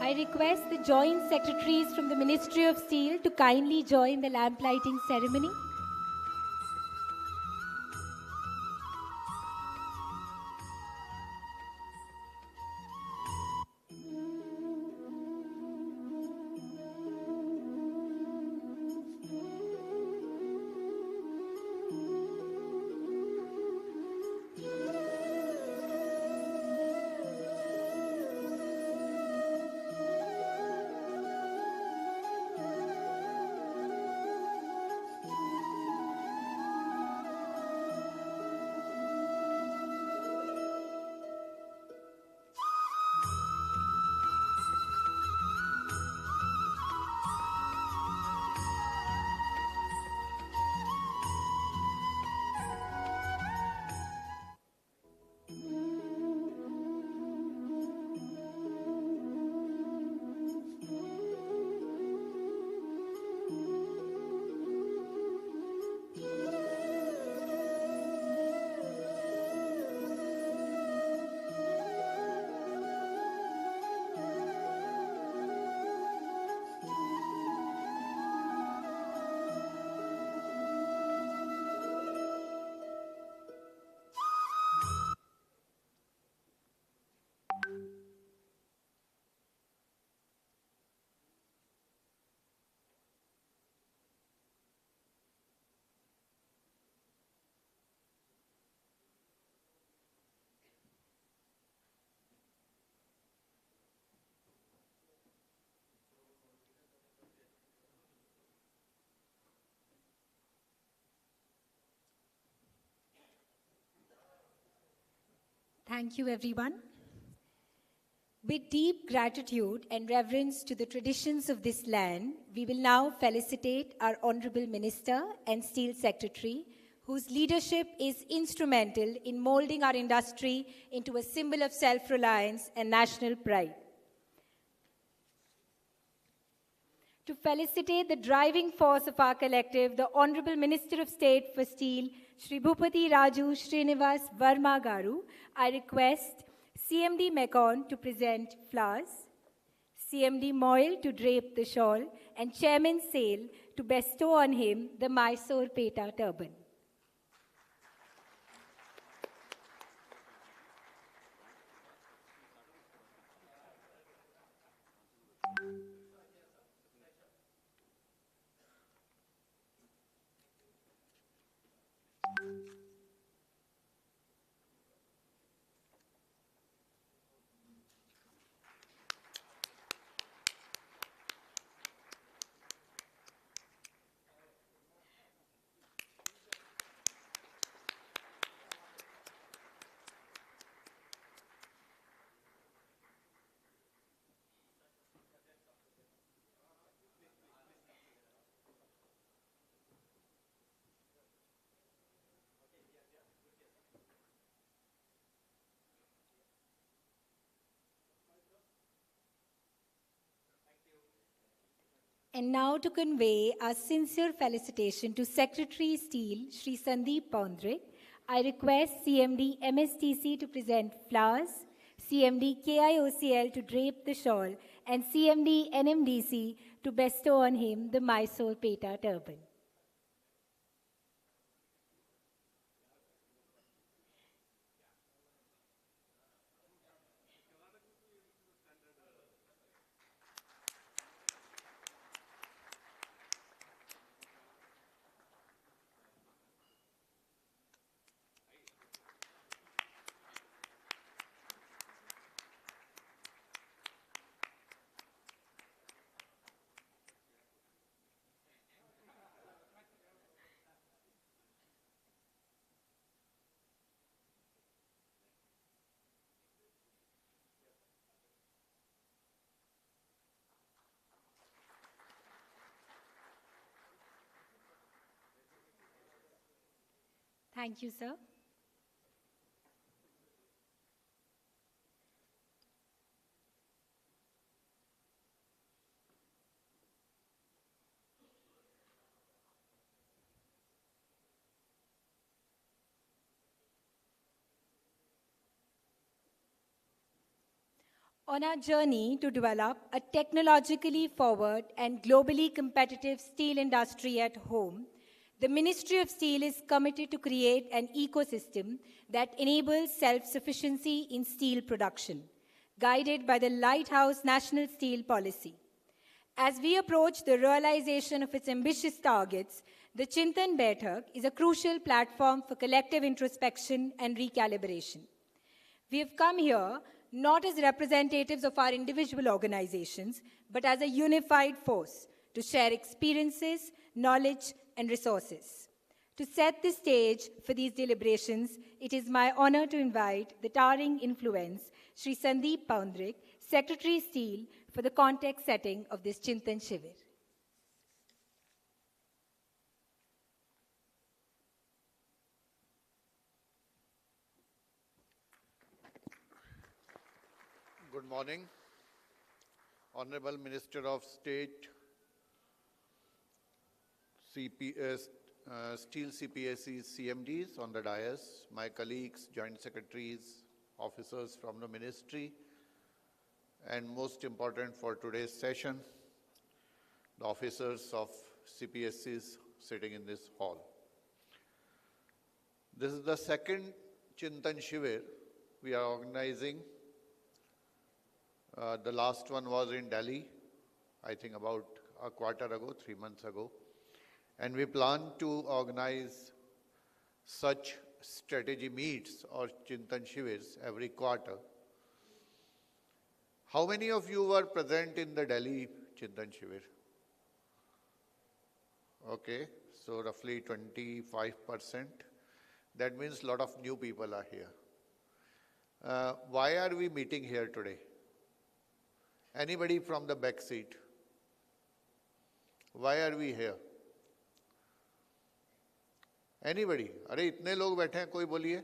I request the Joint Secretaries from the Ministry of Steel to kindly join the lamp lighting ceremony. Thank you, everyone. With deep gratitude and reverence to the traditions of this land, we will now felicitate our Honorable Minister and Steel Secretary, whose leadership is instrumental in molding our industry into a symbol of self-reliance and national pride. To felicitate the driving force of our collective, the Honorable Minister of State for Steel, Shri Bhupati Raju Srinivas Verma Garu, I request CMD Mekon to present flowers, CMD Moyle to drape the shawl, and Chairman Sale to bestow on him the Mysore Peta turban. And now to convey our sincere felicitation to Secretary Steel, Shri Sandeep Pondre, I request CMD MSTC to present flowers, CMD KIOCL to drape the shawl, and CMD NMDC to bestow on him the Mysore Peta turban. Thank you, sir. On our journey to develop a technologically forward and globally competitive steel industry at home, the Ministry of Steel is committed to create an ecosystem that enables self-sufficiency in steel production, guided by the Lighthouse National Steel Policy. As we approach the realization of its ambitious targets, the Chintan Baithak is a crucial platform for collective introspection and recalibration. We have come here not as representatives of our individual organizations, but as a unified force to share experiences, knowledge, and resources. To set the stage for these deliberations, it is my honor to invite the towering influence, Sri Sandeep Poundrik, Secretary Steel, for the context setting of this Chintan Shivir. Good morning, Honorable Minister of State, Steel CPSE's CMDs on the dais, my colleagues, Joint Secretaries, officers from the Ministry, and most important for today's session, the officers of CPSEs sitting in this hall. This is the second Chintan Shivir we are organizing. The last one was in Delhi, I think about a quarter ago, 3 months ago. And we plan to organize such strategy meets or Chintan Shivirs every quarter. How many of you were present in the Delhi Chintan Shivir? Okay, so roughly 25%. That means a lot of new people are here. Why are we meeting here today? Anybody from the back seat? Why are we here? Anybody? अरे इतने लोग बैठे हैं, कोई बोलिए.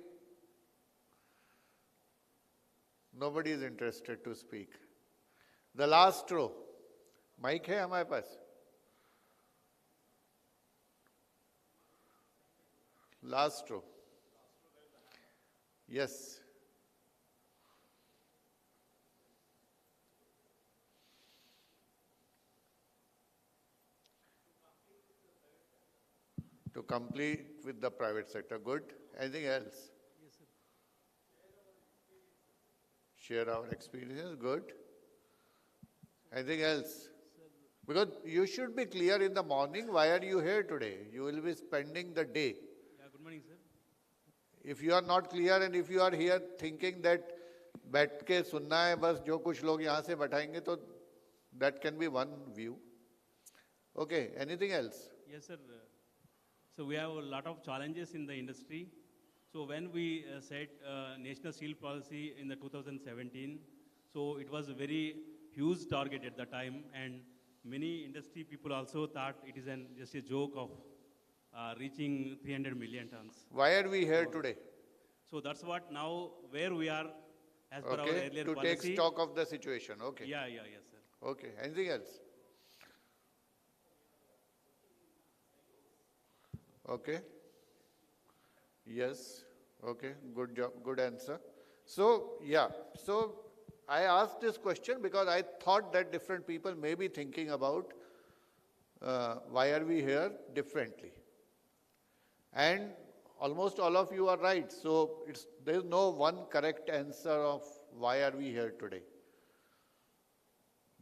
Nobody is interested to speak. The last row. Mic है हमारे पास? Last row. Yes. To complete with the private sector. Good. Anything else? Yes, sir. Share our experiences. Good. Anything else? Because you should be clear in the morning, why are you here today? You will be spending the day. Yeah, good morning, sir. If you are not clear and if you are here thinking that बैठ के सुनना है बस जो कुछ लोग यहाँ से बैठाएंगे तो that can be one view. Okay. Anything else? Yes, sir. So we have a lot of challenges in the industry. So when we set national steel policy in the 2017, so it was a very huge target at the time, and many industry people also thought it is just a joke of reaching 300 million tons. Why are we here today? So that's what now where we are as per our Okay. earlier To policy. take stock of the situation. Okay. Yeah, yes, sir. Okay. Anything else? Okay. Yes. Okay. Good job. Good answer. So, yeah. So, I asked this question because I thought that different people may be thinking about why are we here differently. And almost all of you are right. So, there is no one correct answer of why are we here today.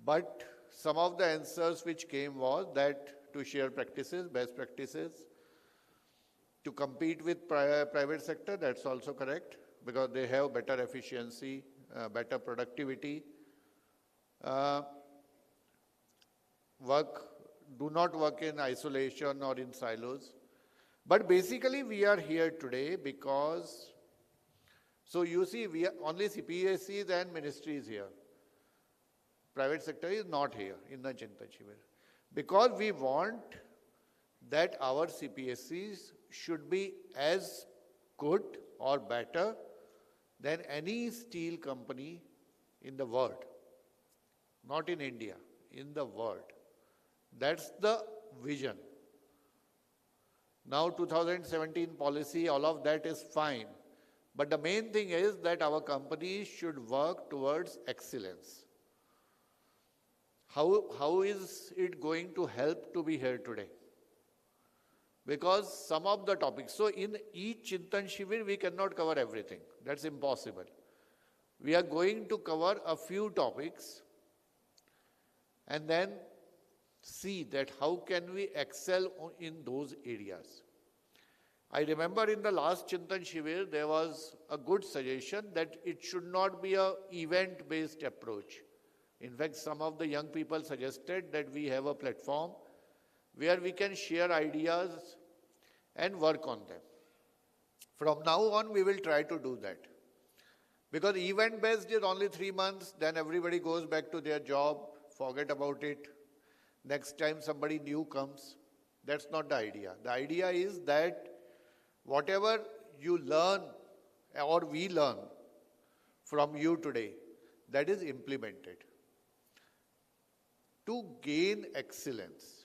But some of the answers which came was that to share practices, best practices, to compete with private sector, that's also correct, because they have better efficiency, better productivity. Do not work in isolation or in silos. But basically we are here today because, so you see, we are only CPSEs and ministries here. Private sector is not here in the Chintan Shivir. Because we want that our CPSEs should be as good or better than any steel company in the world. Not in India, in the world. That's the vision. Now 2017 policy, all of that is fine. But the main thing is that our companies should work towards excellence. How is it going to help to be here today? Because some of the topics, so in each Chintan Shivir, we cannot cover everything. That's impossible. We are going to cover a few topics and then see that how can we excel in those areas. I remember in the last Chintan Shivir, there was a good suggestion that it should not be an event-based approach. In fact, some of the young people suggested that we have a platform where we can share ideas and work on them. From now on, we will try to do that. Because event-based is only 3 months, then everybody goes back to their job, forget about it. Next time somebody new comes. That's not the idea. The idea is that whatever you learn or we learn from you today, that is implemented to gain excellence.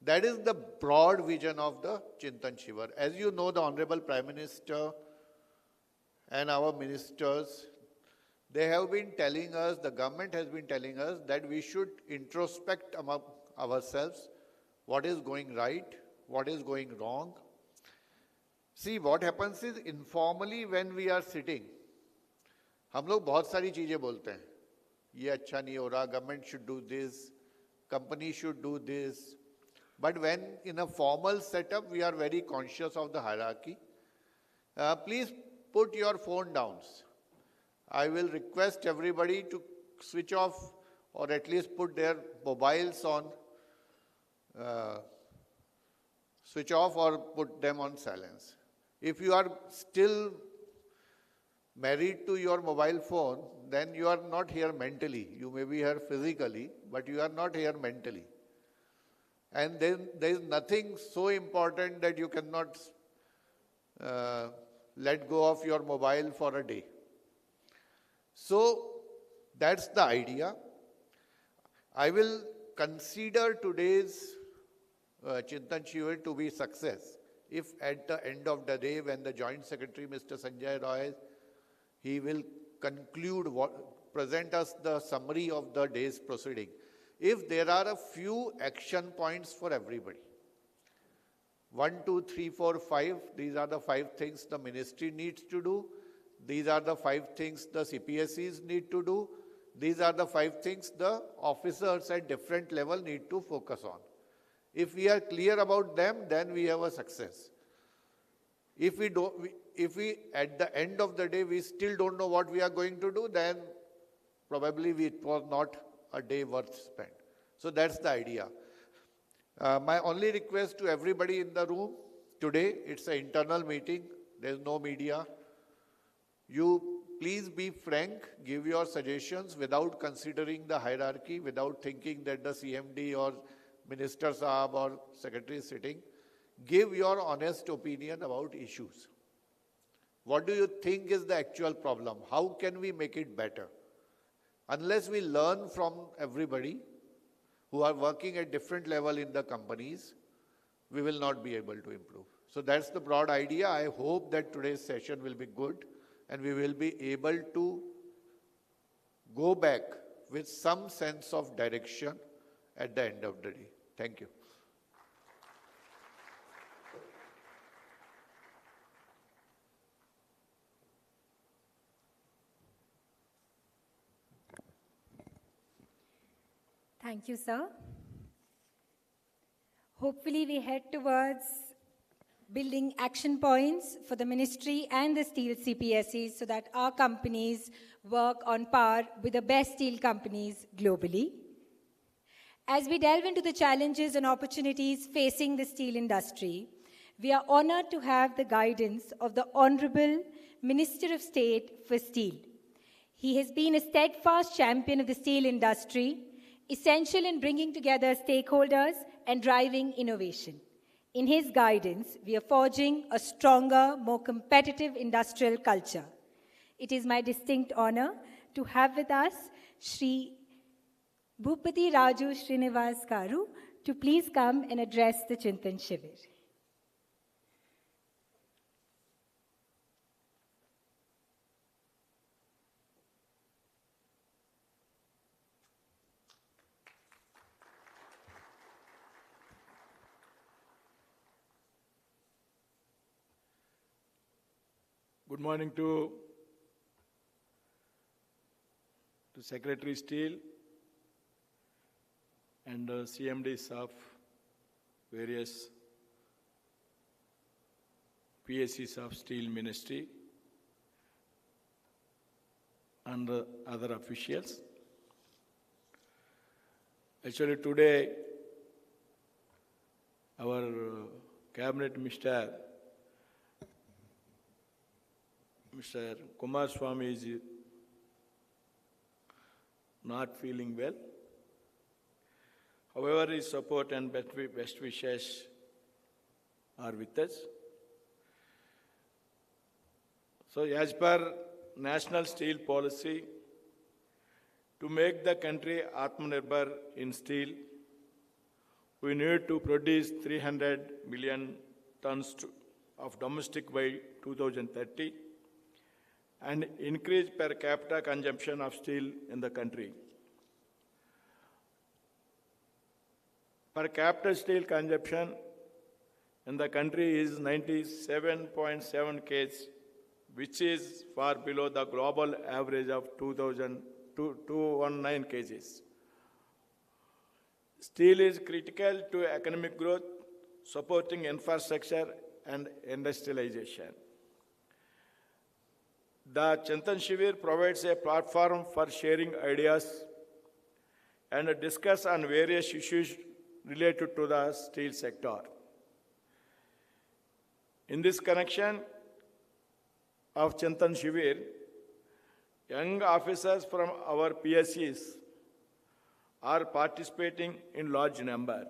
That is the broad vision of the Chintan Shivir. As you know, the Honorable Prime Minister and our ministers, they have been telling us, the government has been telling us that we should introspect among ourselves what is going right, what is going wrong. See, what happens is informally when we are sitting, हम लोग बहुत सारी चीजें बोलते हैं. ये अच्छा नहीं हो रहा, government should do this, company should do this. But when in a formal setup, we are very conscious of the hierarchy. Please put your phone down. I will request everybody to switch off or at least put their mobiles on, switch off or put them on silence. If you are still married to your mobile phone, then you are not here mentally. You may be here physically, but you are not here mentally. And then there is nothing so important that you cannot let go of your mobile for a day. So that's the idea. I will consider today's Chintan Shivir to be success if at the end of the day when the Joint Secretary Mr. Sanjay Roy, he will conclude, present us the summary of the day's proceeding. If there are a few action points for everybody, 1, 2, 3, 4, 5, these are the 5 things the ministry needs to do. These are the 5 things the CPSEs need to do. These are the 5 things the officers at different level need to focus on. If we are clear about them, then we have a success. If we at the end of the day, we still don't know what we are going to do, then probably it was not a day worth spent. So that's the idea. My only request to everybody in the room today, it's an internal meeting, there's no media. You please be frank, give your suggestions without considering the hierarchy, without thinking that the CMD or Minister Saab or Secretary is sitting. Give your honest opinion about issues. What do you think is the actual problem? How can we make it better? Unless we learn from everybody who are working at different level in the companies, we will not be able to improve. So that's the broad idea. I hope that today's session will be good and we will be able to go back with some sense of direction at the end of the day. Thank you. Thank you, sir. Hopefully, we head towards building action points for the ministry and the steel CPSEs so that our companies work on par with the best steel companies globally. As we delve into the challenges and opportunities facing the steel industry, we are honored to have the guidance of the Honorable Minister of State for Steel. He has been a steadfast champion of the steel industry, essential in bringing together stakeholders and driving innovation. In his guidance, we are forging a stronger, more competitive industrial culture. It is my distinct honor to have with us Shri Bhupati Raju Srinivas Garu to please come and address the Chintan Shivir. Good morning to Secretary Steel and CMDs of various PSCs of Steel Ministry and other officials. Actually today, our Cabinet Minister, Mr. Kumar Swamy is not feeling well. However, his support and best wishes are with us. So, as per National Steel Policy, to make the country Atmanirbhar in steel, we need to produce 300 million tons of domestic by 2030 and increase per capita consumption of steel in the country. Per capita steel consumption in the country is 97.7 kg, which is far below the global average of 219 kgs. Steel is critical to economic growth, supporting infrastructure and industrialization. The Chintan Shivir provides a platform for sharing ideas and discuss on various issues related to the steel sector. In this connection of Chintan Shivir, young officers from our PSCs are participating in large number.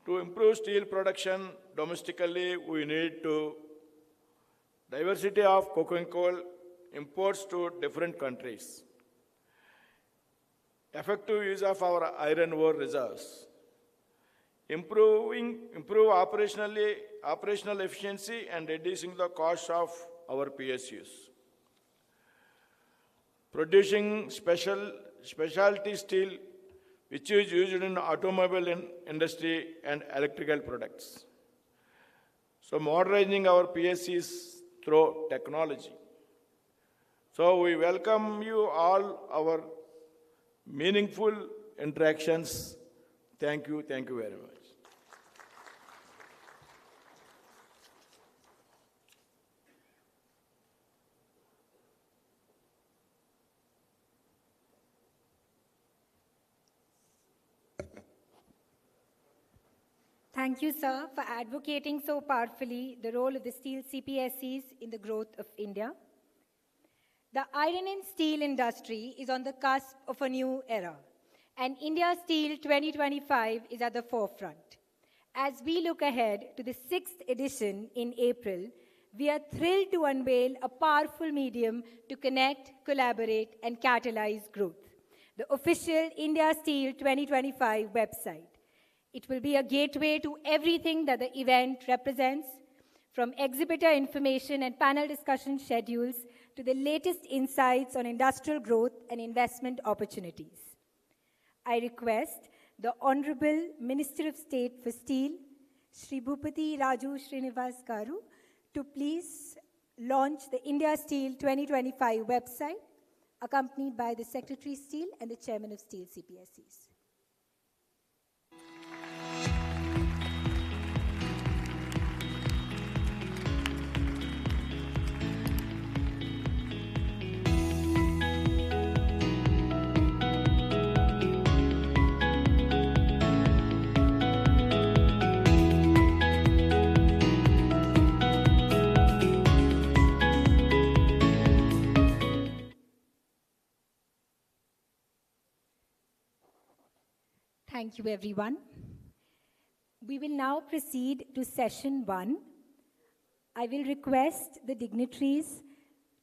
To improve steel production domestically, we need to diversity of coking coal imports to different countries, effective use of our iron ore reserves, improve operational efficiency and reducing the cost of our PSUs, producing specialty steel which is used in automobile industry and electrical products. So modernizing our PSCs through technology. So we welcome you all our meaningful interactions. Thank you very much. Thank you, sir, for advocating so powerfully the role of the steel CPSCs in the growth of India. The iron and steel industry is on the cusp of a new era, and India Steel 2025 is at the forefront. As we look ahead to the 6th edition in April, we are thrilled to unveil a powerful medium to connect, collaborate, and catalyze growth: the official India Steel 2025 website. It will be a gateway to everything that the event represents, from exhibitor information and panel discussion schedules to the latest insights on industrial growth and investment opportunities. I request the Honorable Minister of State for Steel, Shri Bhupati Raju Srinivas Garu, to please launch the India Steel 2025 website, accompanied by the Secretary Steel and the Chairman of Steel CPSCs. Thank you, everyone. We will now proceed to session 1. I will request the dignitaries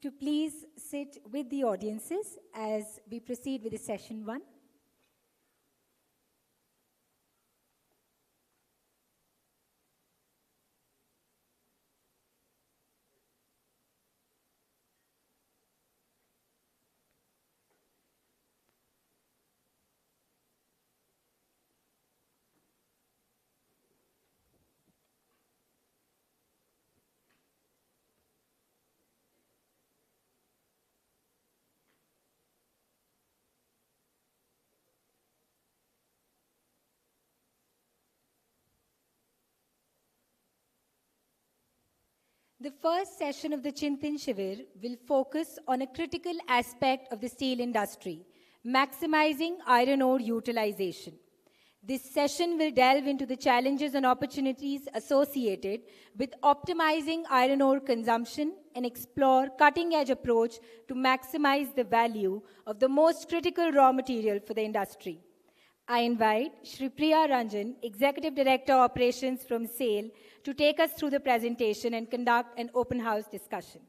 to please sit with the audiences as we proceed with the session 1. The first session of the Chintan Shivir will focus on a critical aspect of the steel industry, maximizing iron ore utilization. This session will delve into the challenges and opportunities associated with optimizing iron ore consumption and explore cutting-edge approach to maximize the value of the most critical raw material for the industry. I invite Shri Priya Ranjan, Executive Director Operations from SAIL, to take us through the presentation and conduct an open house discussion.